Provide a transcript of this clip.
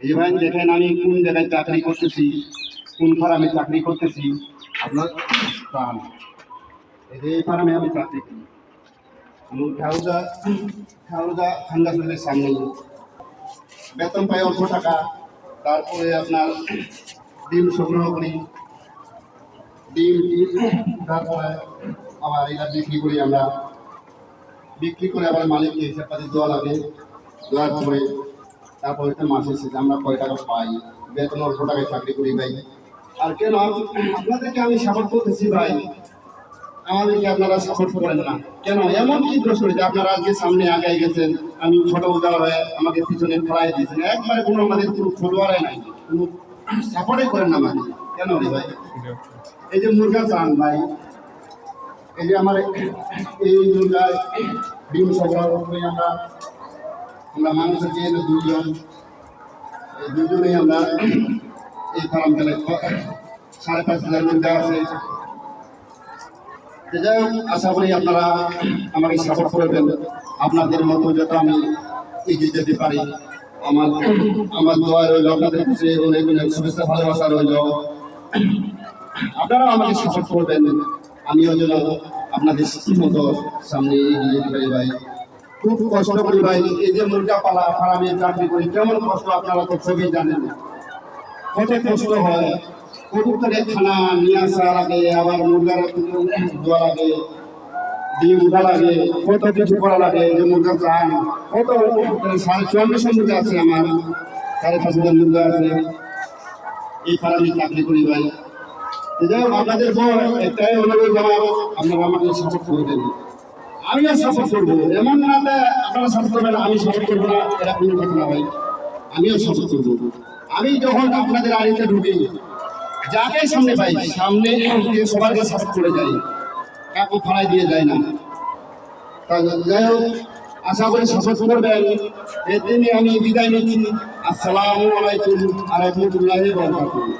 এই ভাই দেখেন আমি কোন জায়গায় চাকরি করতেছি, কোন ফার্মে চাকরি করতেছি। আপনার ফার্ম, এই ফার্মে আমি চাকরি করি। খাউদা খান্দাসের সামনে বেতন পাই অল্প টাকা। তারপরে আপনার ডিম সংগ্রহ করি, ডিম তারপরে আবার এটা বিক্রি করি। আমরা বিক্রি করে আবার মালিককে হিসাব পাতি দেওয়া লাগে। দেওয়ার পরে তারপরে একটা মাসের শেষে আমরা কয় টাকা পাই। বেতন অল্প টাকায় চাকরি করি ভাই। আর কেন আপনাদেরকে আমি সাপোর্ট করতেছি ভাই, আমাদেরকে আপনারা সাপোর্ট করেন না কেন? এমন কি দোষ করেছে আপনারা আজকে সামনে আগায় গেছেন, আমি ছোট উদাহরণ হয়ে আমাকে পিছনে ফেলাই দিয়েছেন। একবারে কোনো আমাদের কোনো ফুটবলাই নাই, কোনো সাপোর্টই করেন না আমাদের। কেন রে ভাই? এই যে মুরগা চান ভাই, এই যে আমার এই মুরগায় ডিম সরবরাহ করি আমরা। মানুষের যে দুজন, এই দুজনেই আমরা এই ফার্ম চালাই। 5,500 মুরগা আছে। যাই হোক, আশা করি আপনারা আমাকে সাপোর্ট করবেন। আপনাদের মতো যাতে আমি এগিয়ে যেতে পারি, আমার দোয়া রইল। আপনাদের কাছে অনেক অনেক শুভেচ্ছা ভালোবাসা রইল। আপনারাও আমাকে সাপোর্ট করবেন, আমিও যেন আপনাদের মতো সামনে এগিয়ে যেতে পারি ভাই। খুব কষ্ট করি ভাই, এই যে মুরগা পালা ফার্মে চাকরি করি, কেমন কষ্ট আপনারা তো সবই জানেন। কত কষ্ট হয়, কবুতরের খানা নিয়ে আসা লাগে, আবার মুরগার দেওয়া লাগে, ডিম উঠা লাগে, কত কিছু করা লাগে। যে মুরগা চান কত 450 মুরগা আছে আমার, 5,500 মুরগা আছে। এই ফার্মে চাকরি করি ভাই। যাই হোক, আপনাদের একটাই অনুরোধ আমার, আপনারা আমাকে সাপোর্ট করবেন, আমিও সাপোর্ট করবো। এমন না আপনারা সাপোর্ট করবেন আমি সাপোর্ট করবো না, এটা কোনো কথা না ভাই। আমিও সাপোর্ট করবো। আমি যখন আপনাদের আড়িতে ঢুকি, যাকে সামনে পাই সামনে সবাইকে সাপোর্ট করে যাই, কাউকে ফাড়াই দিয়ে যায় না। যাই হোক, আশা করি সাপোর্ট করবেন। এর দিনে আমি বিদায় নিচ্ছি। আসসালামু আলাইকুম ওয়া রাহমাতুল্লাহি ওয়া বারাকাতুহু।